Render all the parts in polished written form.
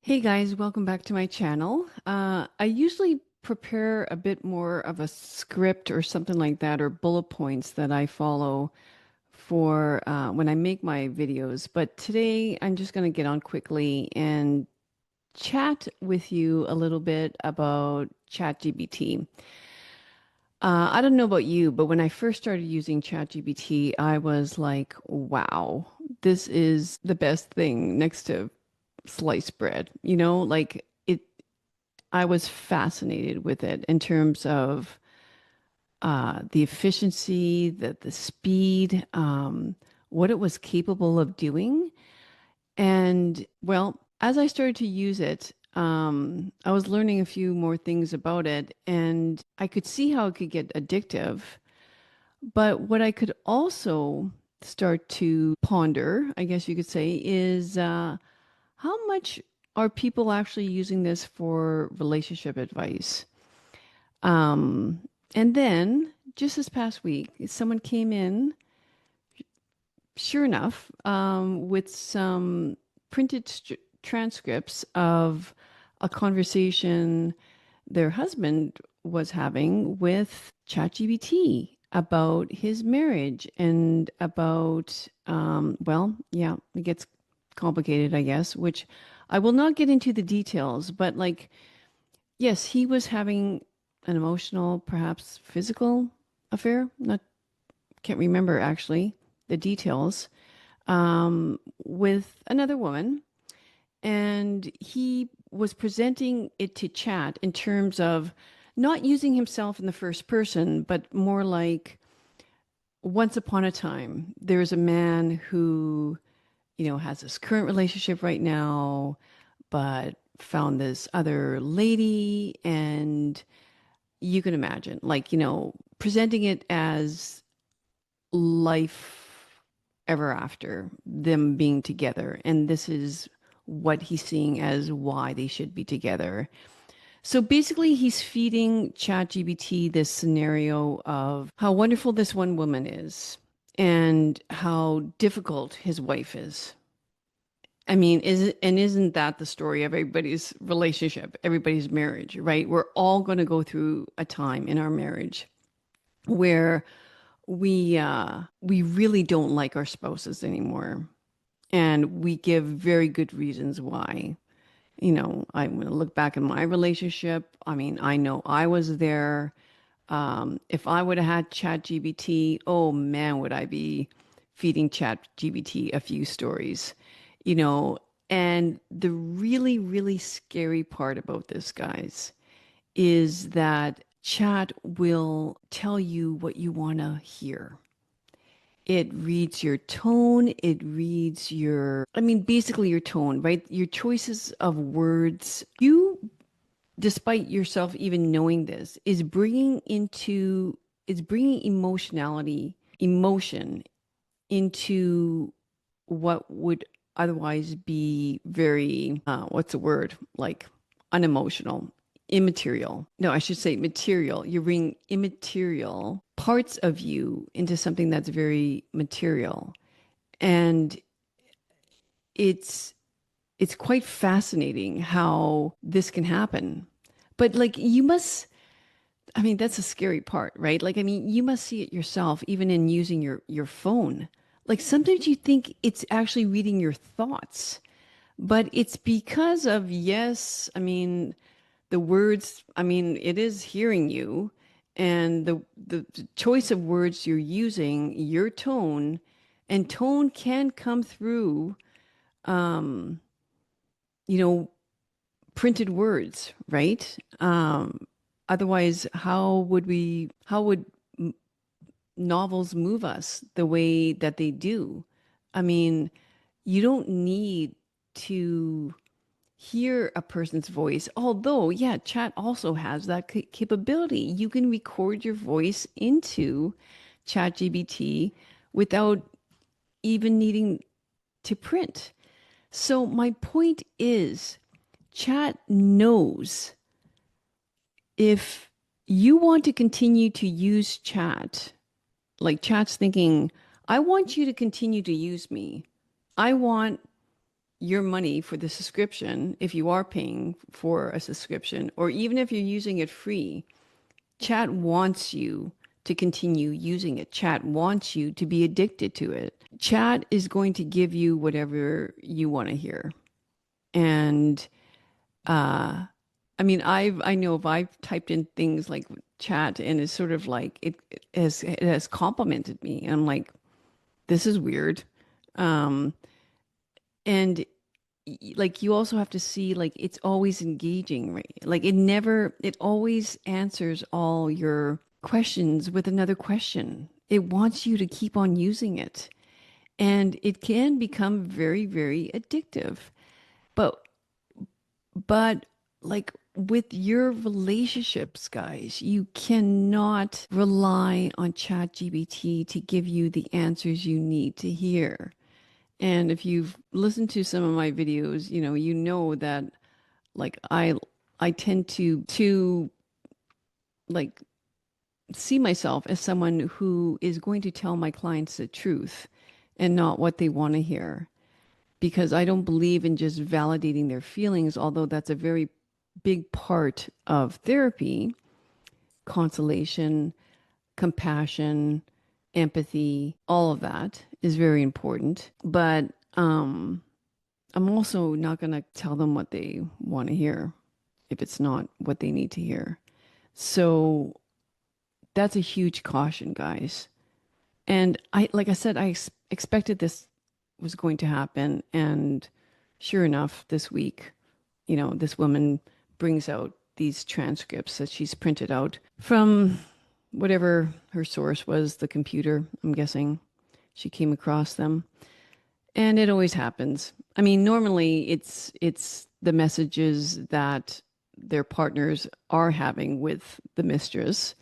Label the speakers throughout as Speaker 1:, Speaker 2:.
Speaker 1: Hey guys, welcome back to my channel. I usually prepare a bit more of a script or something like that, or bullet points that I follow for when I make my videos. But today I'm just going to get on quickly and chat with you a little bit about ChatGPT. I don't know about you, but when I first started using ChatGPT, I was like, wow, this is the best thing next to sliced bread. Like I was fascinated with it in terms of the efficiency, the speed, what it was capable of doing. And well, as I started to use it, I was learning a few more things about it, and I could see how it could get addictive. But what I could also start to ponder, I guess you could say, is how much are people actually using this for relationship advice? Um, and then just this past week, someone came in, sure enough, with some printed transcripts of a conversation their husband was having with ChatGPT about his marriage and about, well, yeah, it gets complicated, I guess, which I will not get into the details, but like, yes, he was having an emotional, perhaps physical affair. Not can't remember actually the details with another woman, and he was presenting it to chat in terms of not using himself in the first person, but more like once upon a time, there's a man who, has this current relationship right now, but found this other lady, and you can imagine, like, presenting it as life ever after, them being together. And this is what he's seeing as why they should be together. So basically, he's feeding ChatGPT this scenario of how wonderful this one woman is and how difficult his wife is. I mean, isn't that the story of everybody's relationship, everybody's marriage, right? We're all going to go through a time in our marriage where we really don't like our spouses anymore, and we give very good reasons why. I'm going to look back in my relationship. I mean, I know I was there. If I would have had ChatGPT, oh man, would I be feeding ChatGPT a few stories, you know. And the really, really scary part about this, guys, is that chat will tell you what you want to hear. It reads your tone. It reads I mean, basically your tone, right? Your choices of words. You, despite yourself even knowing this, is bringing emotion into what would otherwise be very, what's the word? Like unemotional, immaterial. No, I should say material. You bring immaterial parts of you into something that's very material. And it's it's quite fascinating how this can happen. But like I mean, that's a scary part, right? Like, I mean, you must see it yourself, even in using your phone. Like sometimes you think it's actually reading your thoughts, but it's because of, yes, I mean, the words, I mean, it is hearing you, and the choice of words you're using, your tone, and tone can come through, um, you know, printed words, right? Otherwise, how would novels move us the way that they do? I mean, you don't need to hear a person's voice, although, yeah, chat also has that capability. You can record your voice into ChatGPT without even needing to print. So, my point is, chat knows if you want to continue to use chat, like chat's thinking, I want you to continue to use me. I want your money for the subscription, if you are paying for a subscription, or even if you're using it free, Chat wants you to continue using it. Chat wants you to be addicted to it. Chat is going to give you whatever you want to hear. And I mean, I know if I've typed in things like chat and it's sort of like it has complimented me. And I'm like, this is weird. Um, and like you also have to see like it's always engaging, right? Like it always answers all your questions with another question. It wants you to keep on using it. And it can become very, very addictive. But But like with your relationships, guys, you cannot rely on ChatGPT to give you the answers you need to hear. And if you've listened to some of my videos, you know that like I tend to like see myself as someone who is going to tell my clients the truth and not what they want to hear, because I don't believe in just validating their feelings, although that's a very big part of therapy. Consolation, compassion, empathy, all of that is very important. But I'm also not going to tell them what they want to hear if it's not what they need to hear. So that's a huge caution, guys. And like I said, expected this was going to happen. And sure enough, this week, this woman brings out these transcripts that she's printed out from whatever her source was, the computer, I'm guessing. She came across them. And it always happens. I mean, normally it's the messages that their partners are having with the mistress.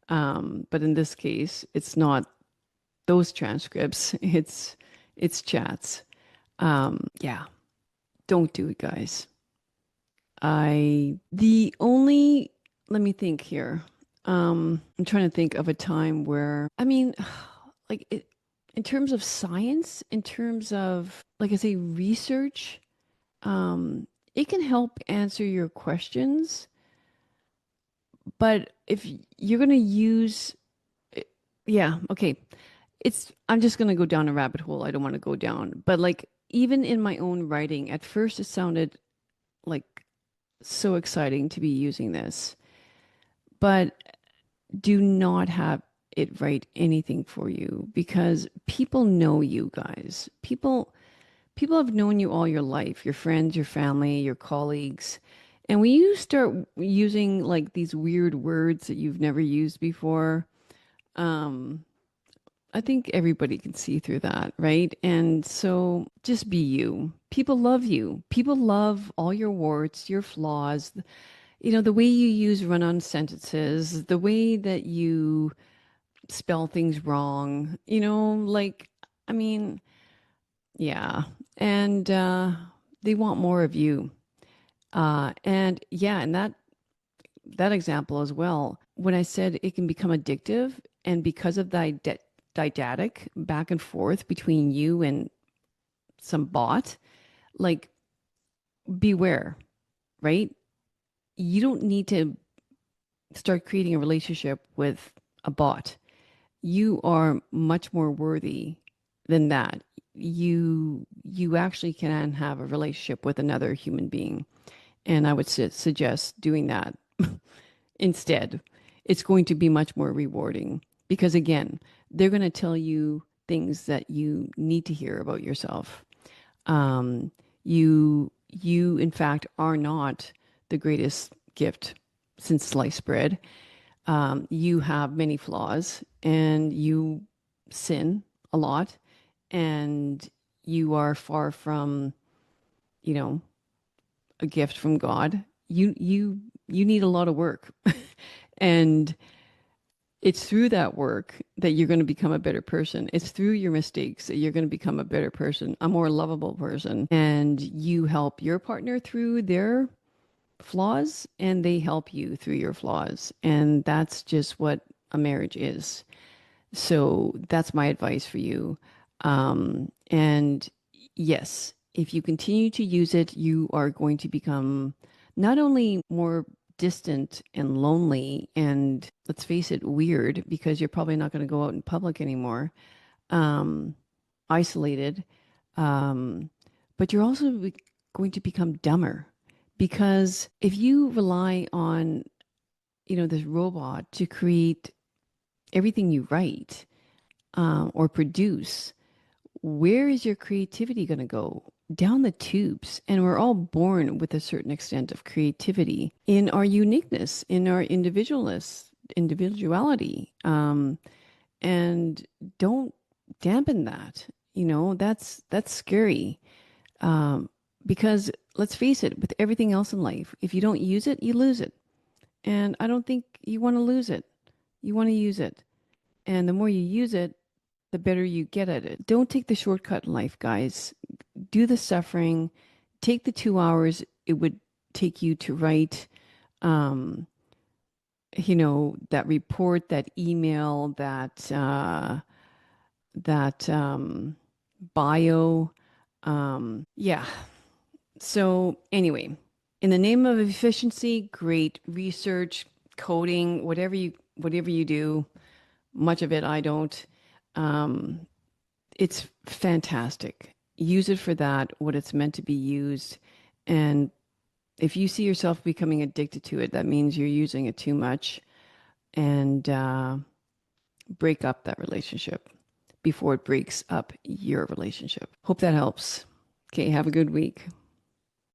Speaker 1: But in this case, it's not those transcripts. It's chats. Yeah, don't do it, guys. The only, let me think here. I'm trying to think of a time where, I mean, like in terms of science, in terms of, like I say, research, it can help answer your questions. But if you're going to use, yeah, okay. I'm just going to go down a rabbit hole I don't want to go down. But like, even in my own writing, at first it sounded like so exciting to be using this, but do not have it write anything for you, because people know you guys. People have known you all your life, your friends, your family, your colleagues. And when you start using like these weird words that you've never used before, um, I think everybody can see through that, right? And so just be you. People love you. People love all your warts, your flaws, the way you use run-on sentences, the way that you spell things wrong, like, I mean, yeah. And they want more of you. And yeah, and that example as well, when I said it can become addictive, and because of the didactic back and forth between you and some bot, like beware, right? You don't need to start creating a relationship with a bot. You are much more worthy than that. You actually can have a relationship with another human being, and I would suggest doing that instead. It's going to be much more rewarding, because again, they're going to tell you things that you need to hear about yourself. Um, you in fact are not the greatest gift since sliced bread. You have many flaws, and you sin a lot, and you are far from, you know, a gift from God. You need a lot of work. And it's through that work that you're going to become a better person. It's through your mistakes that you're going to become a better person, a more lovable person. And you help your partner through their flaws, and they help you through your flaws. And that's just what a marriage is. So that's my advice for you. And yes, If you continue to use it, you are going to become not only more distant and lonely and, let's face it, weird, because you're probably not going to go out in public anymore, um, isolated, um, but you're also going to become dumber. Because if you rely on, this robot to create everything you write, or produce, where is your creativity going to go? Down the tubes. And we're all born with a certain extent of creativity in our uniqueness, in our individuality. And don't dampen that. That's scary. Um, because let's face it, with everything else in life, if you don't use it, you lose it. And I don't think you want to lose it. You want to use it. And the more you use it, the better you get at it. Don't take the shortcut in life, guys. Do the suffering. Take the 2 hours it would take you to write, um, that report, that email, that bio. Yeah. So anyway, in the name of efficiency, great research, coding, whatever you do, much of it I don't. Um, it's fantastic. Use it for that, what it's meant to be used. And if you see yourself becoming addicted to it, that means you're using it too much, and break up that relationship before it breaks up your relationship. Hope that helps. Okay, have a good week.